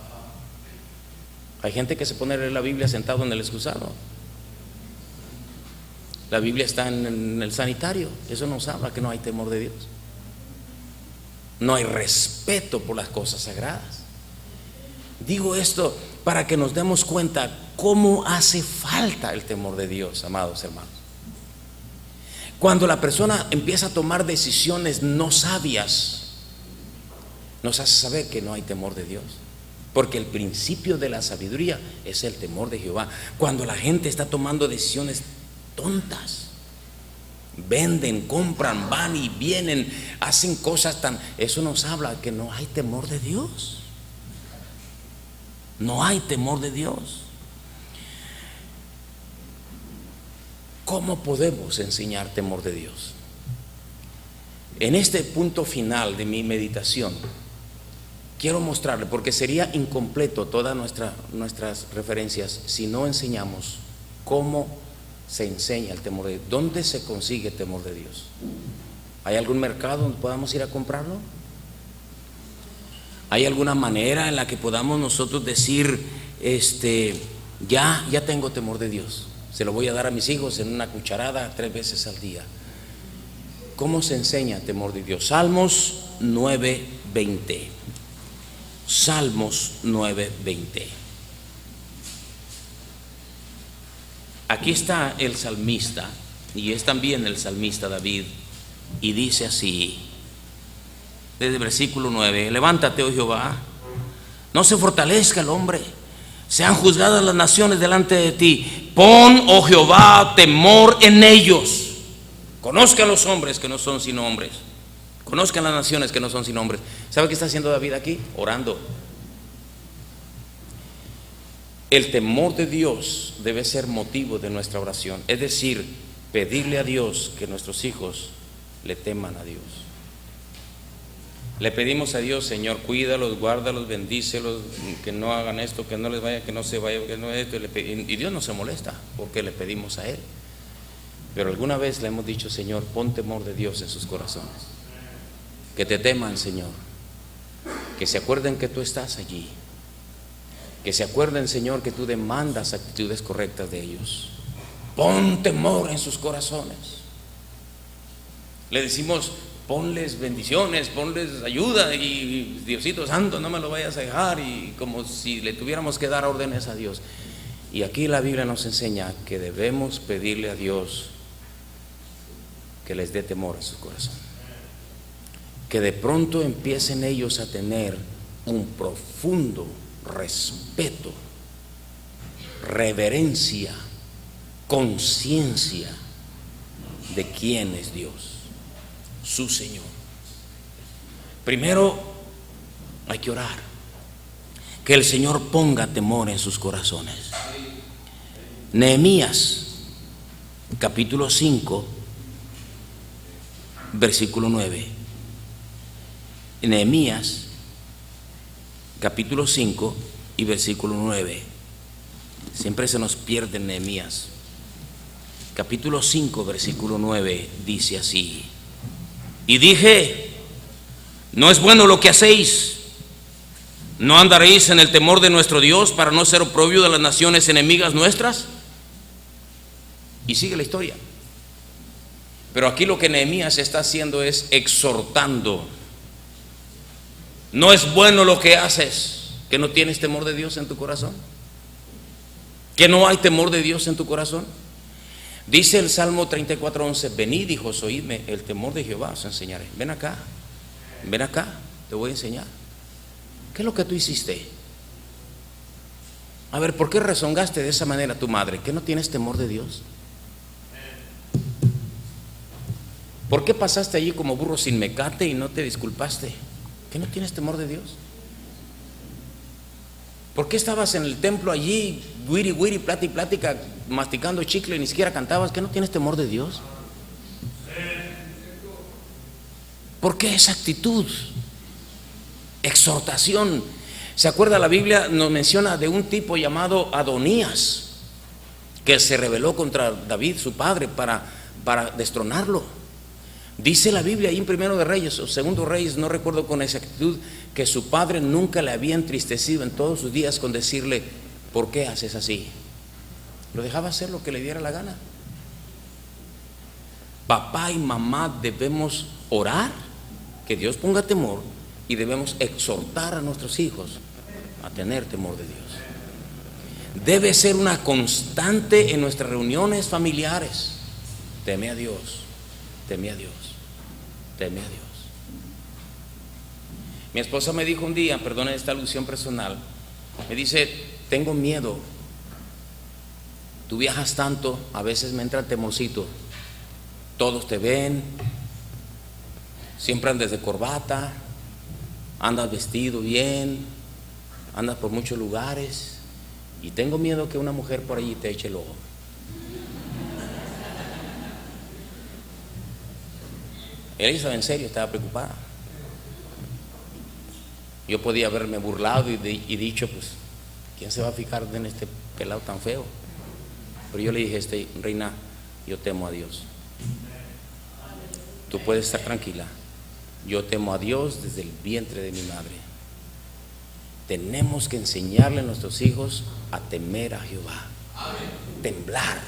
Hay gente que se pone a leer la Biblia sentado en el excusado. La Biblia está en el sanitario. Eso nos habla que no hay temor de Dios. No hay respeto por las cosas sagradas. Digo esto para que nos demos cuenta cómo hace falta el temor de Dios, amados hermanos. Cuando la persona empieza a tomar decisiones no sabias, nos hace saber que no hay temor de Dios. Porque el principio de la sabiduría es el temor de Jehová. Cuando la gente está tomando decisiones tontas, venden, compran, van y vienen, hacen cosas tan... Eso nos habla que no hay temor de Dios. No hay temor de Dios. ¿Cómo podemos enseñar temor de Dios? En este punto final de mi meditación, quiero mostrarle, porque sería incompleto todas nuestras referencias si no enseñamos cómo se enseña el temor de Dios. ¿Dónde se consigue temor de Dios? ¿Hay algún mercado donde podamos ir a comprarlo? ¿Hay alguna manera en la que podamos nosotros decir, ya tengo temor de Dios? Se lo voy a dar a mis hijos en una cucharada 3 veces al día. ¿Cómo se enseña temor de Dios? Salmos 9:20. Salmos 9:20. Aquí está el salmista, y es también el salmista David, y dice así, desde el versículo 9: levántate, oh Jehová, no se fortalezca el hombre, sean juzgadas las naciones delante de ti. Pon, oh Jehová, temor en ellos. Conozcan los hombres que no son sino hombres. Conozcan las naciones que no son sino hombres. ¿Sabe qué está haciendo David aquí? Orando. El temor de Dios debe ser motivo de nuestra oración. Es decir, pedirle a Dios que nuestros hijos le teman a Dios. Le pedimos a Dios: Señor, cuídalos, guárdalos, bendícelos, que no hagan esto, que no les vaya, que no se vaya, que no esto. Y Dios no se molesta porque le pedimos a Él. Pero alguna vez le hemos dicho: Señor, pon temor de Dios en sus corazones. Que te teman, Señor. Que se acuerden que tú estás allí. Que se acuerden, Señor, que tú demandas actitudes correctas de ellos. Pon temor en sus corazones. Le decimos: ponles bendiciones, ponles ayuda, y Diosito Santo, no me lo vayas a dejar, y como si le tuviéramos que dar órdenes a Dios. Y aquí la Biblia nos enseña que debemos pedirle a Dios que les dé temor en su corazón, que de pronto empiecen ellos a tener un profundo respeto, reverencia, conciencia de quién es Dios, su Señor. Primero hay que orar, que el Señor ponga temor en sus corazones. Nehemías capítulo 5 versículo 9. Nehemías capítulo 5 y versículo 9. Siempre se nos pierde en Nehemías. Capítulo 5 versículo 9 dice así: y dije, no es bueno lo que hacéis, no andaréis en el temor de nuestro Dios para no ser oprobio de las naciones enemigas nuestras. Y sigue la historia. Pero aquí lo que Nehemías está haciendo es exhortando. No es bueno lo que haces, que no tienes temor de Dios en tu corazón, que no hay temor de Dios en tu corazón. Dice el Salmo 34:11: venid, hijos, oídme, el temor de Jehová os enseñaré. Ven acá, te voy a enseñar. ¿Qué es lo que tú hiciste? A ver, ¿por qué rezongaste de esa manera a tu madre? ¿Que no tienes temor de Dios? ¿Por qué pasaste allí como burro sin mecate y no te disculpaste? ¿Que no tienes temor de Dios? ¿Por qué estabas en el templo allí, wiri wiri, plática, masticando chicle y ni siquiera cantabas? ¿Que no tienes temor de Dios? ¿Por qué esa actitud? Exhortación. ¿Se acuerda? La Biblia nos menciona de un tipo llamado Adonías, que se rebeló contra David, su padre, para destronarlo. Dice la Biblia ahí en Primero de Reyes o Segundo Reyes, no recuerdo con exactitud, que su padre nunca le había entristecido en todos sus días con decirle: ¿por qué haces así? Lo dejaba hacer lo que le diera la gana. Papá y mamá debemos orar que Dios ponga temor, y debemos exhortar a nuestros hijos a tener temor de Dios. Debe ser una constante en nuestras reuniones familiares. Teme a Dios, teme a Dios, teme a Dios. Mi esposa me dijo un día, perdone esta alusión personal, me dice: tengo miedo, tú viajas tanto, a veces me entra el temorcito, todos te ven, siempre andas de corbata, andas vestido bien, andas por muchos lugares, y tengo miedo que una mujer por allí te eche el ojo. Ella estaba en serio, estaba preocupada. Yo podía haberme burlado y dicho: pues, ¿quién se va a fijar en este pelado tan feo? Pero yo le dije: reina, yo temo a Dios. Tú puedes estar tranquila. Yo temo a Dios desde el vientre de mi madre. Tenemos que enseñarle a nuestros hijos a temer a Jehová. Temblar.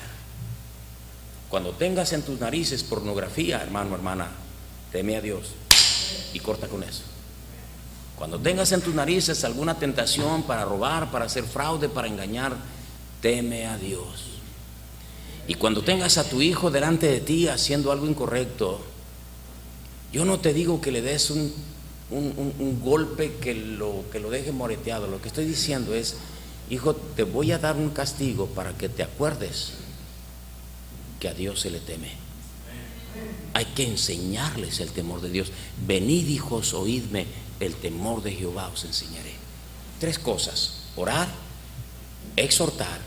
Cuando tengas en tus narices pornografía, hermano, hermana, teme a Dios y corta con eso. Cuando tengas en tus narices alguna tentación para robar, para hacer fraude, para engañar, teme a Dios. Y cuando tengas a tu hijo delante de ti haciendo algo incorrecto, yo no te digo que le des un golpe que lo deje moreteado. Lo que estoy diciendo es: hijo, te voy a dar un castigo para que te acuerdes que a Dios se le teme. Hay que enseñarles el temor de Dios. Venid, hijos, oídme, el temor de Jehová os enseñaré. 3 cosas: orar, exhortar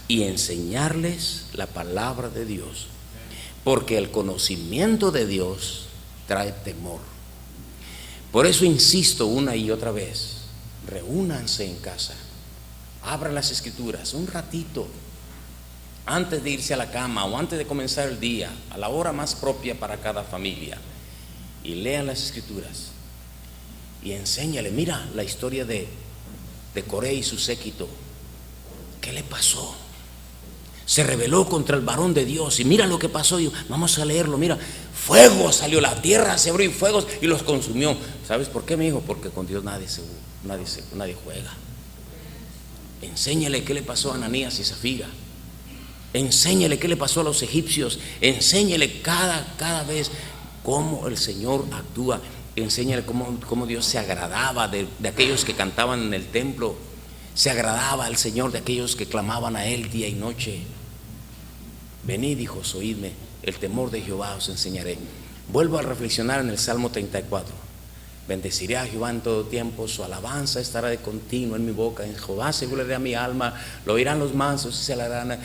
y enseñarles la palabra de Dios, porque el conocimiento de Dios trae temor. Por eso insisto una y otra vez: reúnanse en casa, abran las escrituras un ratito antes de irse a la cama o antes de comenzar el día, a la hora más propia para cada familia, y lean las escrituras y enséñale. Mira la historia de Coré y su séquito. ¿Qué le pasó? Se rebeló contra el varón de Dios, y mira lo que pasó. Y vamos a leerlo. Mira, fuego salió, la tierra se abrió y fuegos y los consumió. ¿Sabes por qué, mi hijo? Porque con Dios nadie juega. Enséñale qué le pasó a Ananías y Zafira. Enséñale qué le pasó a los egipcios. Enséñale cada vez cómo el Señor actúa. Enséñale cómo Dios se agradaba de aquellos que cantaban en el templo. Se agradaba al Señor de aquellos que clamaban a Él día y noche. Venid, hijos, oídme, el temor de Jehová os enseñaré. Vuelvo a reflexionar en el Salmo 34. Bendeciré a Jehová en todo tiempo, su alabanza estará de continuo en mi boca. En Jehová se gloriará mi alma, lo oirán los mansos y se alegrarán.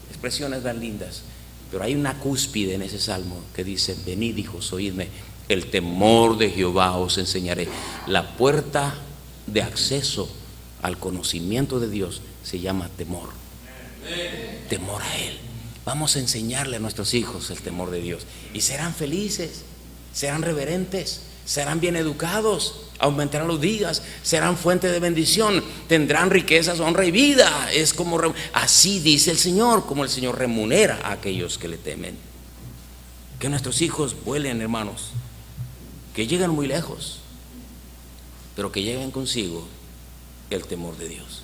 Expresiones tan lindas, pero hay una cúspide en ese salmo que dice: venid, hijos, oídme, el temor de Jehová os enseñaré. La puerta de acceso al conocimiento de Dios se llama temor. Temor a Él. Vamos a enseñarle a nuestros hijos el temor de Dios, y serán felices, serán reverentes, serán bien educados, aumentarán los días, serán fuente de bendición, tendrán riquezas, honra y vida. Es como así dice el Señor, como el Señor remunera a aquellos que le temen. Que nuestros hijos vuelen, hermanos, que lleguen muy lejos, pero que lleguen consigo el temor de Dios.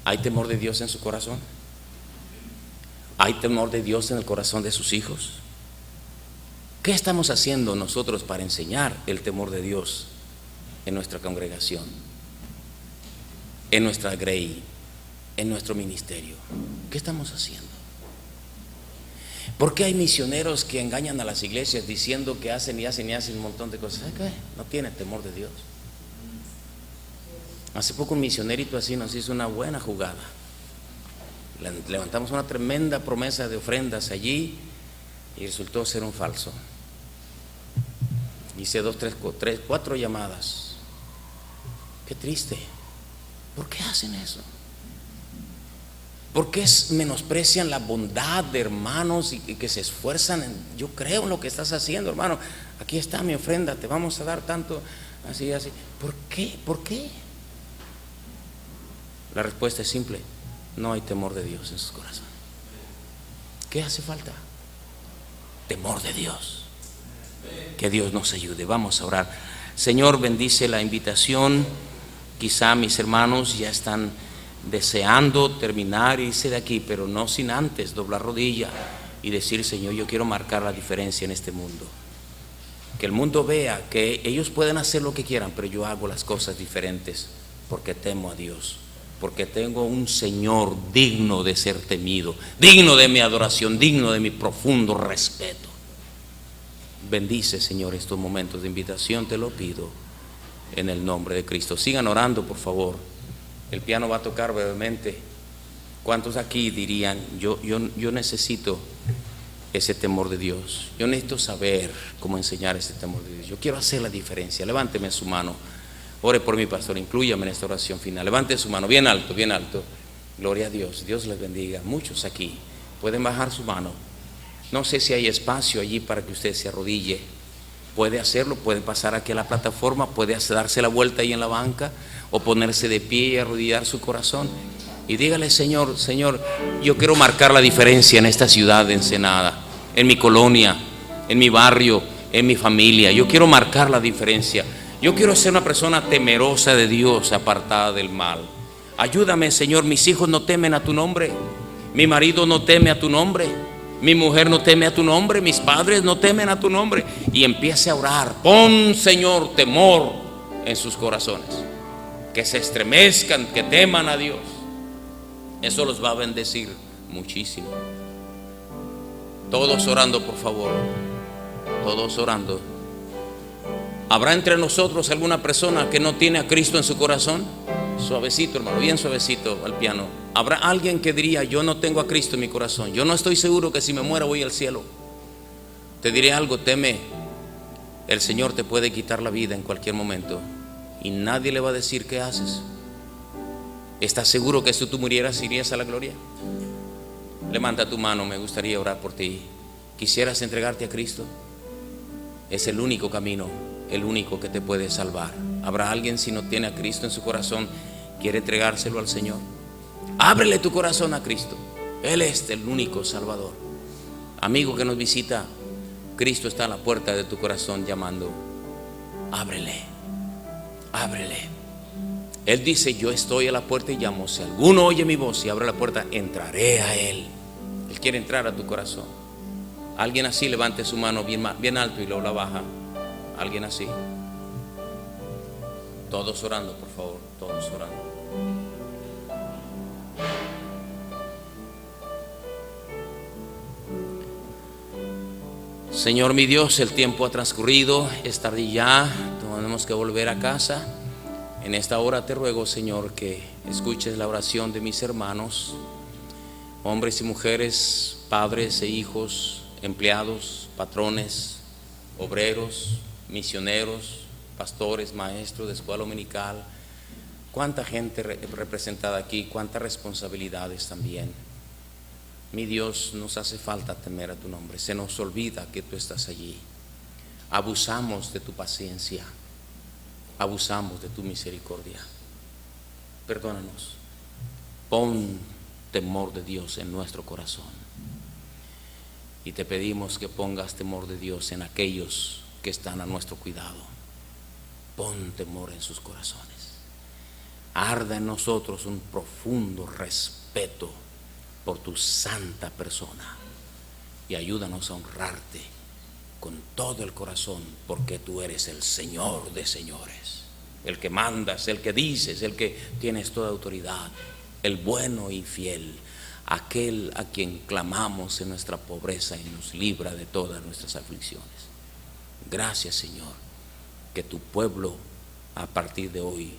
¿Hay temor de Dios en su corazón? ¿Hay temor de Dios en el corazón de sus hijos? ¿Qué estamos haciendo nosotros para enseñar el temor de Dios en nuestra congregación, en nuestra grey, en nuestro ministerio? ¿Qué estamos haciendo? ¿Por qué hay misioneros que engañan a las iglesias diciendo que hacen y hacen y hacen un montón de cosas? ¿Qué? No tienen temor de Dios. Hace poco un misionerito así nos hizo una buena jugada. Levantamos una tremenda promesa de ofrendas allí y resultó ser un falso. Hice 2, 3, 4 llamadas. Qué triste. ¿Por qué hacen eso? ¿Por qué menosprecian la bondad de hermanos y que se esfuerzan yo creo en lo que estás haciendo, hermano? Aquí está mi ofrenda, te vamos a dar tanto, así, así. ¿Por qué? ¿Por qué? La respuesta es simple: no hay temor de Dios en sus corazones. ¿Qué hace falta? Temor de Dios. Que Dios nos ayude. Vamos a orar. Señor, bendice la invitación. Quizá mis hermanos ya están deseando terminar, irse de aquí, pero no sin antes doblar rodilla y decir: Señor, yo quiero marcar la diferencia en este mundo. Que el mundo vea que ellos pueden hacer lo que quieran, pero yo hago las cosas diferentes porque temo a Dios, porque tengo un Señor digno de ser temido, digno de mi adoración, digno de mi profundo respeto. Bendice, Señor, estos momentos de invitación, te lo pido en el nombre de Cristo. Sigan orando, por favor. El piano va a tocar brevemente. ¿Cuántos aquí dirían: yo necesito ese temor de Dios? Yo necesito saber cómo enseñar ese temor de Dios. Yo quiero hacer la diferencia. Levánteme su mano. Ore por mi pastor. Inclúyame en esta oración final. Levante su mano bien alto, bien alto. Gloria a Dios. Dios les bendiga. Muchos aquí pueden bajar su mano. No sé si hay espacio allí para que usted se arrodille. Puede hacerlo, puede pasar aquí a la plataforma, puede darse la vuelta ahí en la banca o ponerse de pie y arrodillar su corazón y dígale: Señor, Señor, yo quiero marcar la diferencia en esta ciudad de Ensenada, en mi colonia, en mi barrio, en mi familia. Yo quiero marcar la diferencia. Yo quiero ser una persona temerosa de Dios, apartada del mal. Ayúdame, Señor. Mis hijos no temen a tu nombre, mi marido no teme a tu nombre, mi mujer no teme a tu nombre, mis padres no temen a tu nombre. Y empiece a orar. Pon, Señor, temor en sus corazones, que se estremezcan, que teman a Dios. Eso los va a bendecir muchísimo. Todos orando, por favor. Todos orando. ¿Habrá entre nosotros alguna persona que no tiene a Cristo en su corazón? Suavecito, hermano, bien suavecito al piano. ¿Habrá alguien que diría: yo no tengo a Cristo en mi corazón, yo no estoy seguro que si me muero voy al cielo? Te diré algo: teme. El Señor te puede quitar la vida en cualquier momento y nadie le va a decir qué haces. ¿Estás seguro que si tú murieras irías a la gloria? Levanta tu mano, me gustaría orar por ti. ¿Quisieras entregarte a Cristo? Es el único camino, el único que te puede salvar. ¿Habrá alguien, si no tiene a Cristo en su corazón, quiere entregárselo al Señor? Ábrele tu corazón a Cristo. Él es el único Salvador. Amigo que nos visita, Cristo está a la puerta de tu corazón llamando. Ábrele, ábrele. Él dice: yo estoy a la puerta y llamo. Si alguno oye mi voz y abre la puerta, entraré a Él. Él quiere entrar a tu corazón. Alguien así, levante su mano bien alto y luego la baja. Alguien así. Todos orando, por favor. Todos orando. Señor mi Dios, el tiempo ha transcurrido, es tarde ya, tenemos que volver a casa. En esta hora te ruego, Señor, que escuches la oración de mis hermanos, hombres y mujeres, padres e hijos, empleados, patrones, obreros, misioneros, pastores, maestros de escuela dominical. Cuánta gente representada aquí, cuántas responsabilidades también. Mi Dios, nos hace falta temer a tu nombre. Se nos olvida que tú estás allí. Abusamos de tu paciencia, abusamos de tu misericordia. Perdónanos. Pon temor de Dios en nuestro corazón. Y te pedimos que pongas temor de Dios en aquellos que están a nuestro cuidado. Pon temor en sus corazones. Arda en nosotros un profundo respeto por tu santa persona. Y ayúdanos a honrarte con todo el corazón, porque tú eres el Señor de señores, el que mandas, el que dices, el que tienes toda autoridad, el bueno y fiel, aquel a quien clamamos en nuestra pobreza y nos libra de todas nuestras aflicciones. Gracias, Señor, que tu pueblo a partir de hoy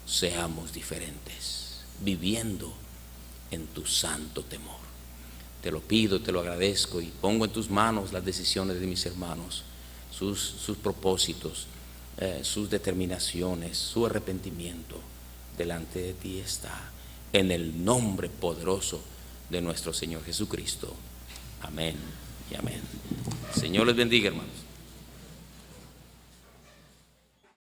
seamos diferentes, viviendo en tu santo temor. Te lo pido, te lo agradezco y pongo en tus manos las decisiones de mis hermanos, sus propósitos, sus determinaciones, su arrepentimiento. Delante de ti está, en el nombre poderoso de nuestro Señor Jesucristo. Amén y amén. Señor les bendiga, hermanos.